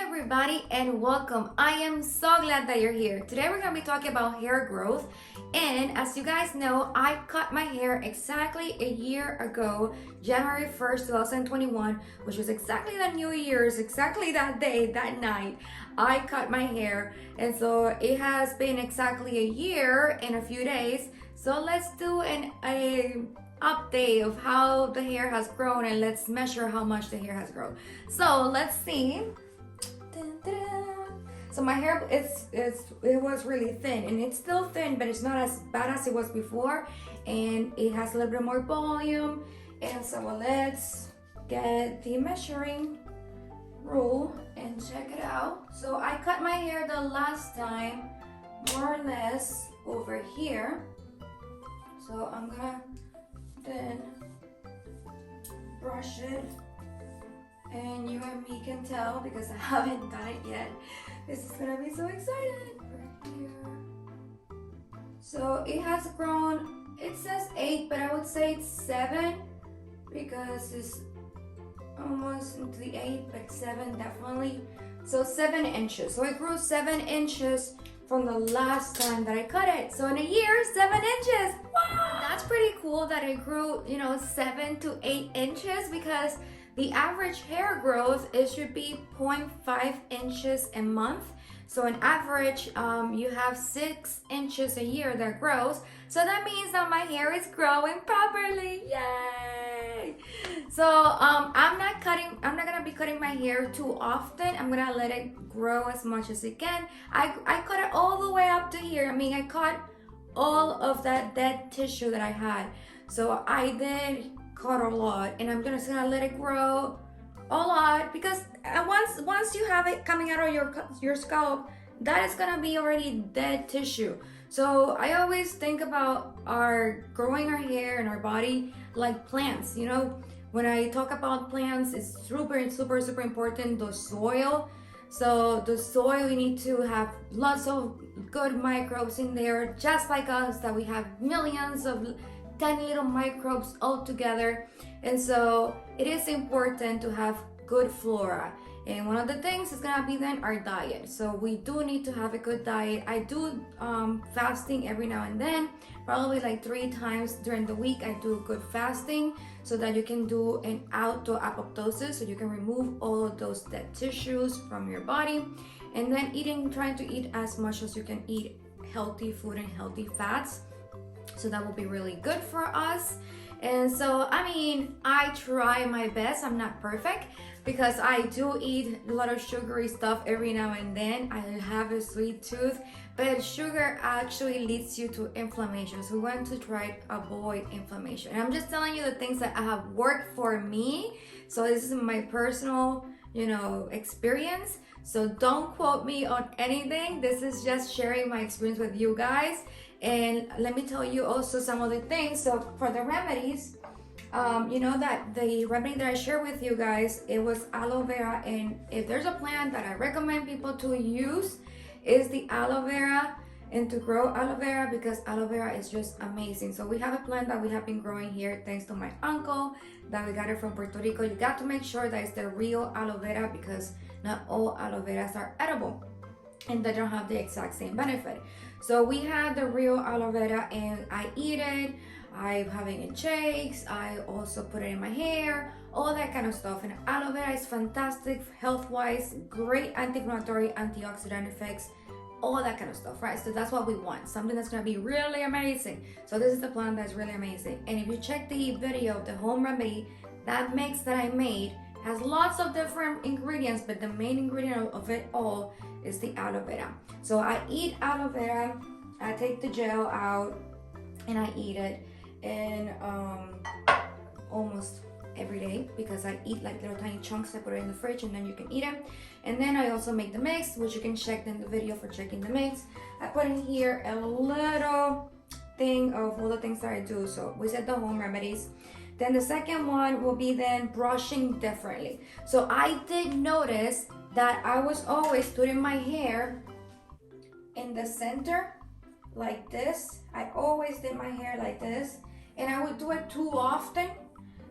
everybody and welcome. I am so glad that you're here. Today we're going to be talking about hair growth, and as you guys know, I cut my hair exactly a year ago, January 1st, 2021, which was exactly the New Year's, exactly that day, that night. I cut my hair, and so it has been exactly a year and a few days. So let's do an update of how the hair has grown, and let's measure how much the hair has grown. So let's see. Dun, dun, dun. So my hair it was really thin, and it's still thin, but it's not as bad as it was before, and it has a little bit more volume. And so let's get the measuring rule and check it out. So I cut my hair the last time more or less over here. So I'm gonna then brush it, and you and me can tell because I haven't done it yet. This is gonna be so exciting. Right here. So it has grown, it says 8, but I would say it's 7 because it's almost into the 8, but 7 definitely. So 7 inches. So it grew 7 inches from the last time that I cut it. So in a year, 7 inches. Wow! That's pretty cool that it grew, 7 to 8 inches, because the average hair growth, it should be 0.5 inches a month. So on average, you have 6 inches a year that grows. So that means that my hair is growing properly. Yay! So I'm not gonna be cutting my hair too often. I'm gonna let it grow as much as it can. I cut it all the way up to here. I mean, I cut all of that dead tissue that I had. So I did cut a lot, and I'm just gonna let it grow a lot, because once you have it coming out of your scalp, that is gonna be already dead tissue. So I always think about growing our hair and our body like plants. When I talk about plants, it's super important, the soil. So the soil, you need to have lots of good microbes in there, just like us, that we have millions of tiny little microbes all together. And so it is important to have good flora. And one of the things is gonna be then our diet. So we do need to have a good diet. I do fasting every now and then, probably like 3 times during the week. I do good fasting so that you can do an auto apoptosis, so you can remove all of those dead tissues from your body. And then trying to eat as much as you can eat healthy food and healthy fats. So that will be really good for us. And so, I try my best. I'm not perfect, because I do eat a lot of sugary stuff every now and then. I have a sweet tooth, but sugar actually leads you to inflammation. So we want to try to avoid inflammation. And I'm just telling you the things that have worked for me. So this is my personal, experience. So don't quote me on anything. This is just sharing my experience with you guys. And let me tell you also some other things. So for the remedies, that the remedy that I share with you guys, it was aloe vera. And if there's a plant that I recommend people to use, is the aloe vera, and to grow aloe vera, because aloe vera is just amazing. So we have a plant that we have been growing here thanks to my uncle, that we got it from Puerto Rico. You got to make sure that it's the real aloe vera, because not all aloe veras are edible and they don't have the exact same benefit. So we had the real aloe vera, and I eat it. I'm having it shakes. I also put it in my hair, all that kind of stuff. And aloe vera is fantastic health-wise, great anti-inflammatory, antioxidant effects, all that kind of stuff, right? So that's what we want, something that's gonna be really amazing. So this is the plant that's really amazing. And if you check the video of the home remedy, that mix that I made has lots of different ingredients, but the main ingredient of it all is the aloe vera. So I eat aloe vera, I take the gel out, and I eat it, and almost every day, because I eat like little tiny chunks. I put it in the fridge, and then you can eat it. And then I also make the mix, which you can check in the video for checking the mix. I put in here a little thing of all the things that I do. So we said the home remedies. Then the second one will be then brushing differently. So I did notice that I was always putting my hair in the center like this. I always did my hair like this, and I would do it too often.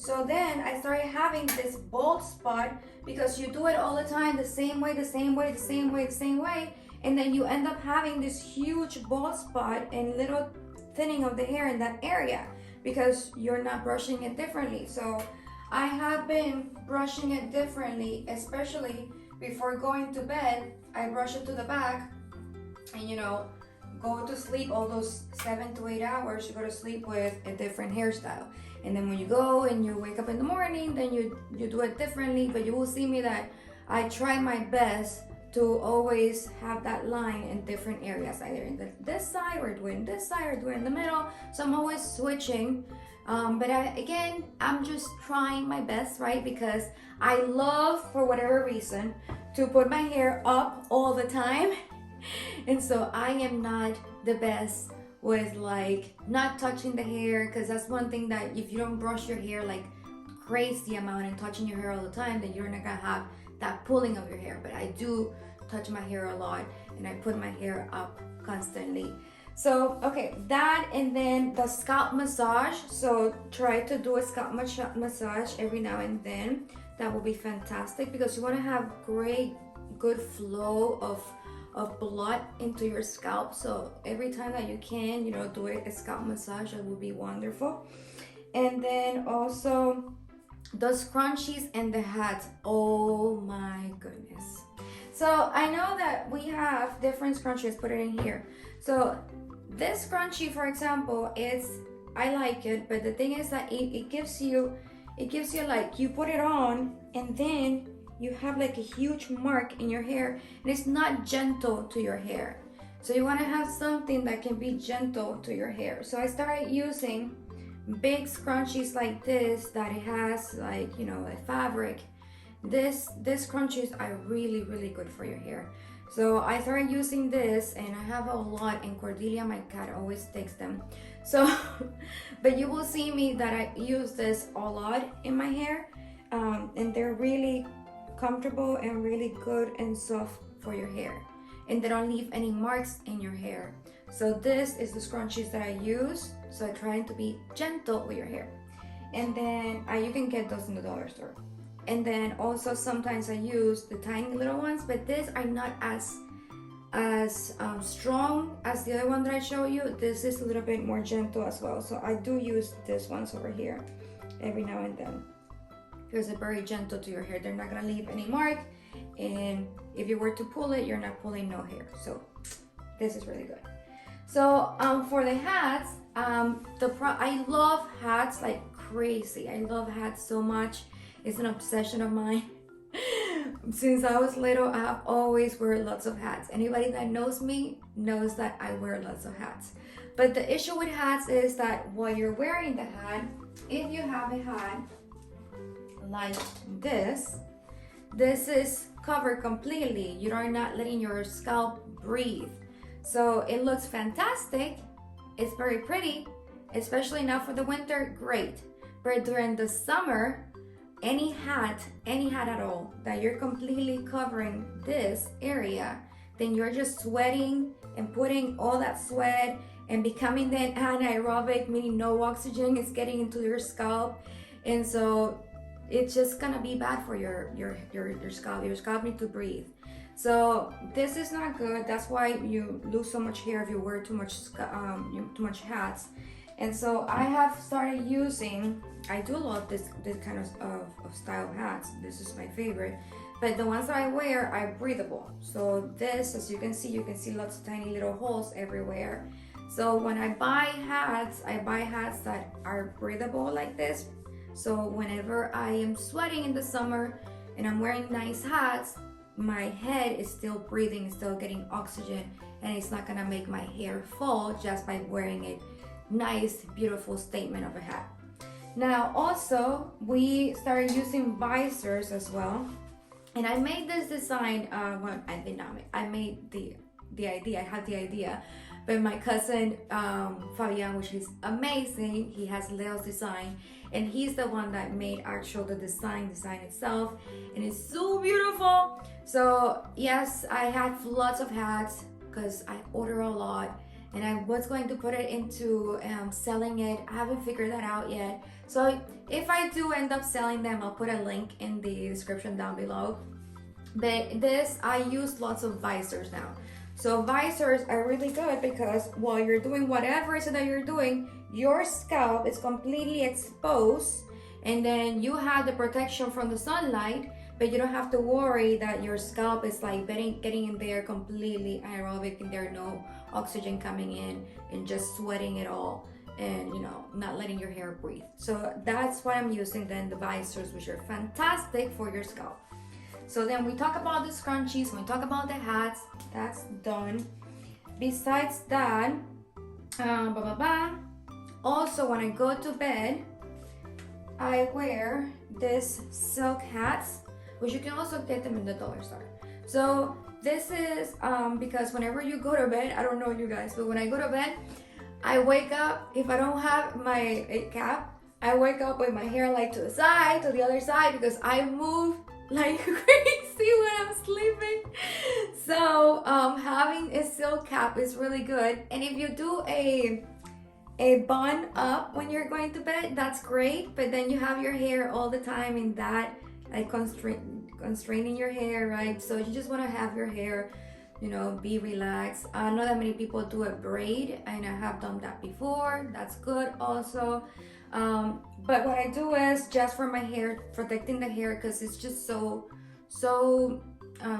So then I started having this bald spot because you do it all the time, the same way, the same way, the same way, the same way. And then you end up having this huge bald spot and little thinning of the hair in that area because you're not brushing it differently. So I have been brushing it differently, especially before going to bed. I brush it to the back and go to sleep all those 7 to 8 hours. You go to sleep with a different hairstyle. And then when you go and you wake up in the morning, then you do it differently. But you will see me that I try my best to always have that line in different areas, either in this side or doing this side or doing in the middle. So I'm always switching. But I'm just trying my best, right? Because I love, for whatever reason, to put my hair up all the time. And so I am not the best with like not touching the hair, because that's one thing that if you don't brush your hair like crazy amount and touching your hair all the time, then you're not gonna have that pulling of your hair. But I do touch my hair a lot and I put my hair up constantly. So okay, that, and then the scalp massage. So try to do a scalp massage every now and then. That will be fantastic because you want to have good flow of blood into your scalp. So every time that you can, do a scalp massage, that will be wonderful. And then also the scrunchies and the hats. Oh my goodness. So I know that we have different scrunchies. Put it in here. So this scrunchie, for example, I like it, but the thing is that it gives you like, you put it on and then you have like a huge mark in your hair, and it's not gentle to your hair. So you want to have something that can be gentle to your hair. So I started using big scrunchies like this, that it has like, a fabric. These scrunchies are really, really good for your hair. So I started using this, and I have a lot, and Cordelia, my cat, always takes them. So, but you will see me that I use this a lot in my hair, and they're really comfortable and really good and soft for your hair, and they don't leave any marks in your hair. So this is the scrunchies that I use. So I'm trying to be gentle with your hair, and then you can get those in the dollar store. And then also sometimes I use the tiny little ones, but these are not as strong as the other one that I show you. This is a little bit more gentle as well. So I do use these ones over here every now and then, because they're very gentle to your hair. They're not gonna leave any mark, and if you were to pull it, you're not pulling no hair. So this is really good. So for the hats, I love hats like crazy. I love hats so much. It's an obsession of mine. Since I was little, I have always wear lots of hats. Anybody that knows me knows that I wear lots of hats. But the issue with hats is that while you're wearing the hat, if you have a hat like this is covered completely. You are not letting your scalp breathe. So it looks fantastic. It's very pretty, especially now for the winter, great. But during the summer, any hat at all that you're completely covering this area, then you're just sweating and putting all that sweat and becoming then anaerobic, meaning no oxygen is getting into your scalp. And so it's just gonna be bad for your scalp. Your scalp needs to breathe. So this is not good. That's why you lose so much hair if you wear too much hats. And so I have started using, I do love this kind of style of hats. This is my favorite. But the ones that I wear are breathable. So this, as you can see lots of tiny little holes everywhere. So when I buy hats that are breathable like this. So whenever I am sweating in the summer and I'm wearing nice hats, my head is still breathing, still getting oxygen, and it's not gonna make my hair fall just by wearing a nice, beautiful statement of a hat. Now also, we started using visors as well. And I made this design, I made the idea, I had the idea, but my cousin, Fabian, which is amazing, he has Leo's design, and he's the one that made the design itself, and it's so beautiful. So yes, I have lots of hats, because I order a lot, and I was going to put it into selling it. I haven't figured that out yet. So if I do end up selling them, I'll put a link in the description down below. But this, I use lots of visors now. So visors are really good because while you're doing whatever it is that you're doing, your scalp is completely exposed, and then you have the protection from the sunlight, but you don't have to worry that your scalp is like getting in there completely aerobic and there's no oxygen coming in and just sweating it all, and you know, not letting your hair breathe. So that's why I'm using then the visors, which are fantastic for your scalp. So then we talk about the scrunchies, we talk about the hats, that's done. Besides that, also when I go to bed, I wear this silk hats, which you can also get them in the dollar store. So this is because whenever you go to bed, I don't know you guys, but when I go to bed, I wake up, if I don't have my cap, I wake up with my hair like to the side, to the other side, because I move like crazy when I'm sleeping. So having a silk cap is really good. And if you do a bun up when you're going to bed, that's great, but then you have your hair all the time in that like constraining your hair, right? So you just want to have your hair, you know, be relaxed. I know that many people do a braid, and I have done that before. That's good also. But what I do is just for my hair, protecting the hair, because it's just so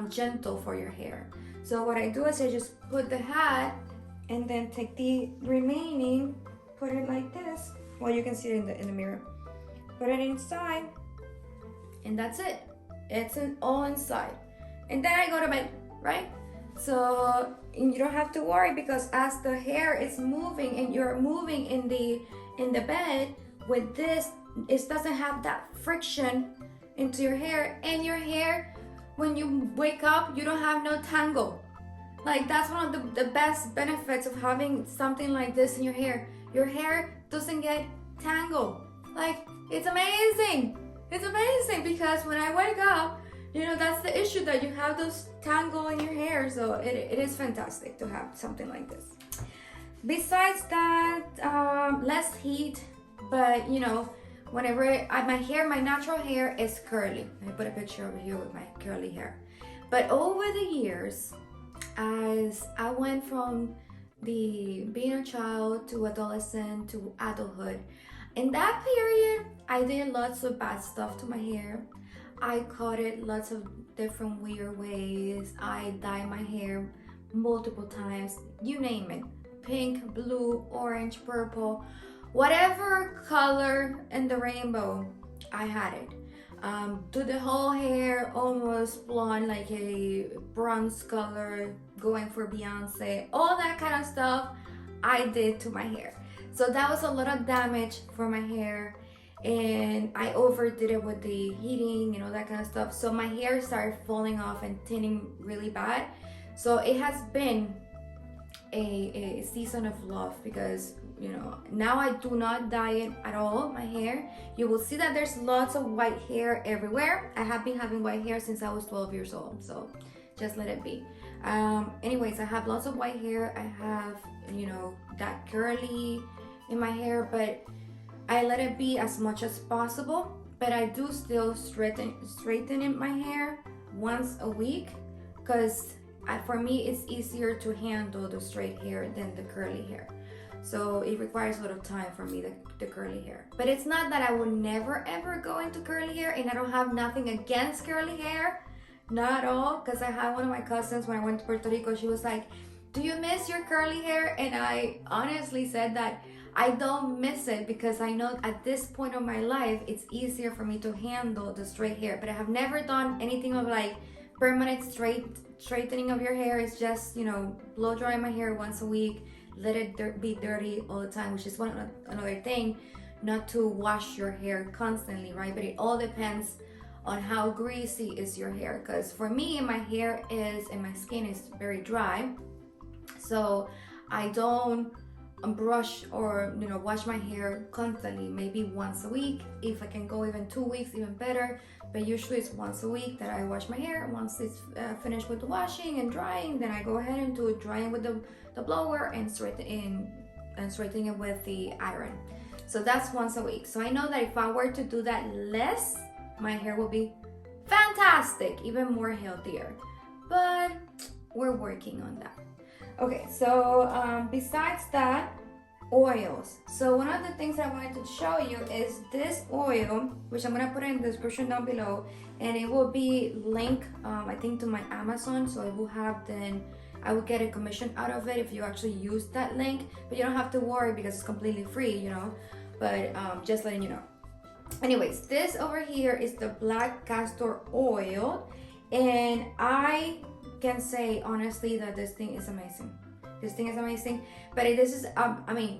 gentle for your hair. So what I do is I just put the hat and then take the remaining, put it like this. Well, you can see it in the mirror. Put it inside, and that's it. It's all inside. And then I go to bed, right? So you don't have to worry, because as the hair is moving and you're moving in the bed with this, it doesn't have that friction into your hair, and your hair, when you wake up, you don't have no tangle. Like, that's one of the best benefits of having something like this in your hair. Your hair doesn't get tangled. Like, it's amazing. It's amazing, because when I wake up, you know, that's the issue, that you have those tangle in your hair. So it is fantastic to have something like this. Besides that, less heat, but you know, whenever my natural hair is curly. I put a picture over here with my curly hair. But over the years, as I went from being a child to adolescent to adulthood, in that period, I did lots of bad stuff to my hair. I cut it lots of different weird ways. I dyed my hair multiple times, you name it. Pink, blue, orange, purple, whatever color in the rainbow, I had it. Do the whole hair almost blonde, like a bronze color, going for Beyonce, all that kind of stuff I did to my hair. So that was a lot of damage for my hair, and I overdid it with the heating and all that kind of stuff. So my hair started falling off and thinning really bad. So it has been a season of love, because you know, now I do not dye it at all, my hair. You will see that there's lots of white hair everywhere. I have been having white hair since I was 12 years old, so just let it be. Anyways, I have lots of white hair. I have, you know, that curly in my hair, but I let it be as much as possible. But I do still straighten in my hair once a week, because for me it's easier to handle the straight hair than the curly hair. So it requires a lot of time for me, the curly hair. But it's not that I would never ever go into curly hair, and I don't have nothing against curly hair, not at all. Because I had one of my cousins when I went to Puerto Rico, she was like, do you miss your curly hair? And I honestly said that I don't miss it, because I know at this point of my life, it's easier for me to handle the straight hair. But I have never done anything of like permanent straightening of your hair. It's just, you know, blow dry my hair once a week, let it be dirty all the time, which is another thing, not to wash your hair constantly, right? But it all depends on how greasy is your hair, because for me, my hair is, and my skin is very dry, so I don't brush or wash my hair constantly, maybe once a week. If I can go even 2 weeks, even better, but usually it's once a week that I wash my hair. Once it's finished with the washing and drying, then I go ahead and do drying with the blower and straightening it with the iron. So that's once a week. So I know that if I were to do that less, my hair will be fantastic, even more healthier, but we're working on that. Okay, so besides that, oils. So one of the things I wanted to show you is this oil, which I'm gonna put in the description down below, and it will be linked, I think, to my Amazon. So it will have, then I will get a commission out of it if you actually use that link, but you don't have to worry because it's completely free, but just letting you know. Anyways, this over here is the Black Castor Oil, and I can say honestly that this thing is amazing. But this is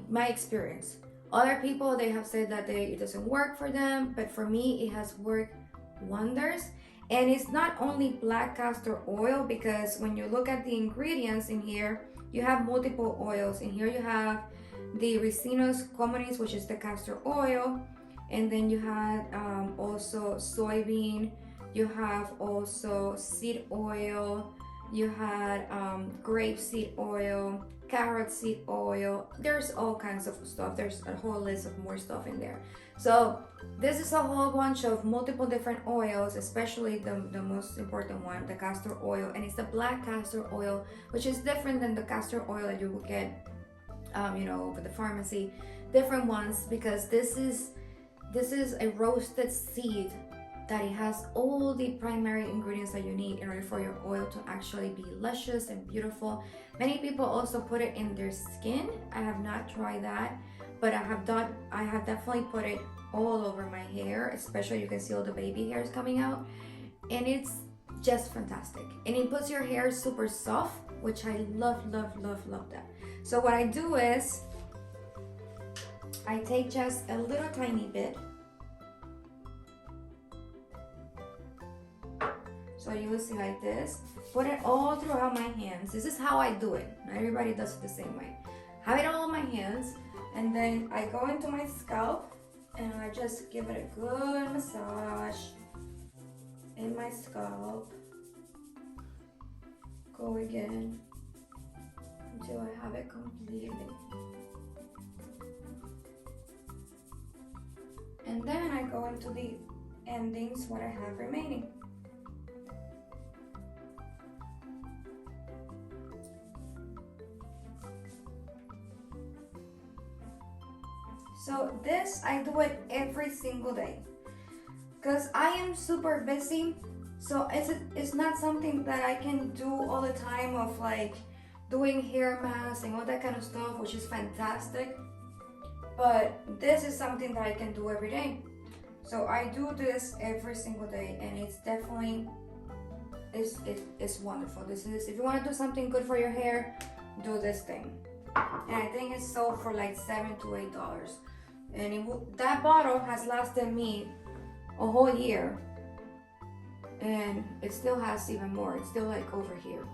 my experience. Other people, they have said that it doesn't work for them, but for me it has worked wonders. And it's not only Black Castor Oil, because when you look at the ingredients in here, you have multiple oils. In here you have the Ricinus communis, which is the castor oil, and then you had also soybean, you have also seed oil, you had grape seed oil, carrot seed oil. There's all kinds of stuff. There's a whole list of more stuff in there. So this is a whole bunch of multiple different oils, especially the most important one, the castor oil, and it's the Black Castor Oil, which is different than the castor oil that you will get over the pharmacy. Different ones, because this is a roasted seed that it has all the primary ingredients that you need in order for your oil to actually be luscious and beautiful. Many people also put it in their skin. I have not tried that, but I have definitely put it all over my hair, especially you can see all the baby hairs coming out, and it's just fantastic. And it puts your hair super soft, which I love that. So what I do is I take just a little tiny bit. So you will see like this. Put it all throughout my hands. This is how I do it. Not everybody does it the same way. Have it all on my hands, and then I go into my scalp and I just give it a good massage in my scalp. Go again until I have it completely. And then I go into the endings, what I have remaining. So this, I do it every single day because I am super busy. So it's not something that I can do all the time, of like doing hair masks and all that kind of stuff, which is fantastic. But this is something that I can do every day. So I do this every single day, and it's definitely, it's wonderful. This is, if you want to do something good for your hair, do this thing. And I think it's sold for like $7 to $8. And that bottle has lasted me a whole year, and it still has even more. It's still like over here.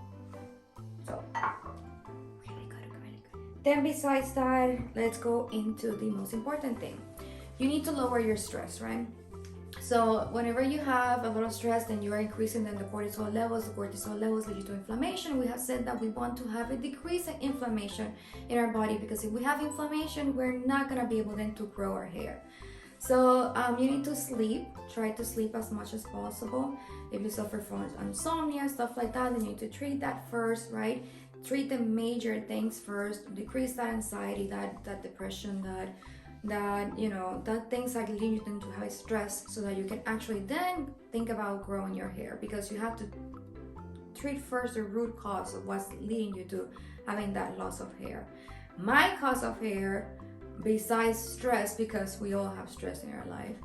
So really good. Then besides that, let's go into the most important thing. You need to lower your stress, right? So whenever you have a lot of stress, then you are increasing then the cortisol levels. The cortisol levels lead to inflammation. We have said that we want to have a decrease in inflammation in our body, because if we have inflammation, we're not gonna be able then to grow our hair. So you need to sleep. Try to sleep as much as possible. If you suffer from insomnia, stuff like that, then you need to treat that first, right? Treat the major things first. Decrease that anxiety, that depression, that things that lead you to have stress, so that you can actually then think about growing your hair, because you have to treat first the root cause of what's leading you to having that loss of hair. My cause of hair, besides stress, because we all have stress in our life,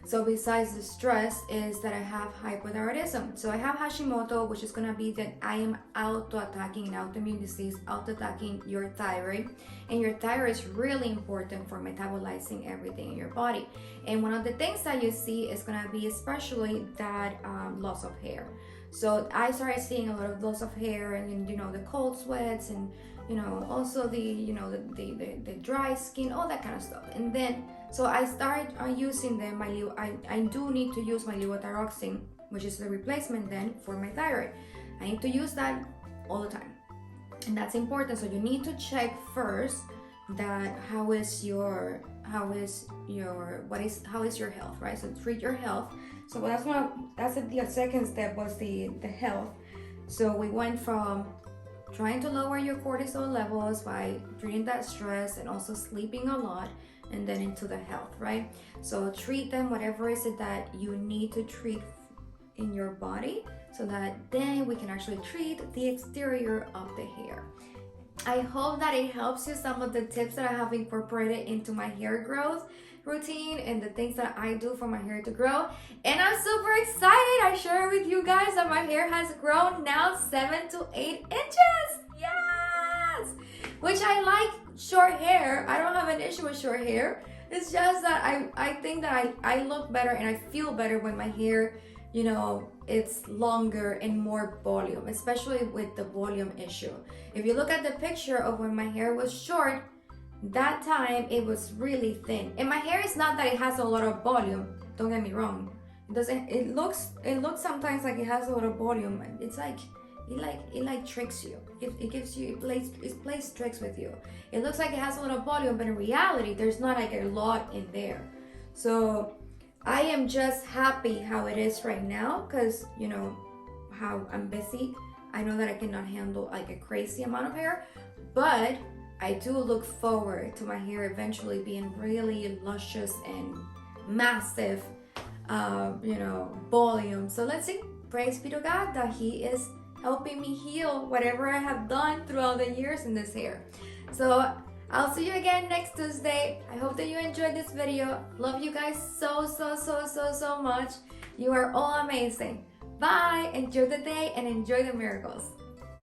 so besides the stress, is that I have hypothyroidism. So I have Hashimoto, which is going to be that I am auto-attacking an autoimmune disease, auto-attacking your thyroid. And your thyroid is really important for metabolizing everything in your body. And one of the things that you see is going to be especially that loss of hair. So I started seeing a lot of loss of hair, and you know, the cold sweats, and you know, also the, you know, the dry skin, all that kind of stuff. And then so I started using them. I do need to use my levothyroxine, which is the replacement then for my thyroid. I need to use that all the time, and that's important. So you need to check first that how is your health, right? So treat your health. So that's the second step, was the health. So we went from trying to lower your cortisol levels by treating that stress and also sleeping a lot, and then into the health, right? So treat them, whatever is it that you need to treat in your body, so that then we can actually treat the exterior of the hair. I hope that it helps you, some of the tips that I have incorporated into my hair growth routine and the things that I do for my hair to grow. And I'm super excited. I share with you guys that my hair has grown now 7 to 8 inches. Yes! Which I like short hair. I don't have an issue with short hair. It's just that I think that I look better and I feel better when my hair, you know, it's longer and more volume, especially with the volume issue. If you look at the picture of when my hair was short, that time it was really thin. And my hair is not that it has a lot of volume, don't get me wrong. It looks sometimes like it has a lot of volume. It's like it tricks you. It plays tricks with you. It looks like it has a lot of volume, but in reality there's not like a lot in there. So I am just happy how it is right now, because you know how I'm busy. I know that I cannot handle like a crazy amount of hair, but I do look forward to my hair eventually being really luscious and massive, you know, volume. So let's see. Praise be to God that He is helping me heal whatever I have done throughout the years in this hair. So I'll see you again next Tuesday. I hope that you enjoyed this video. Love you guys so much. You are all amazing. Bye. Enjoy the day and enjoy the miracles.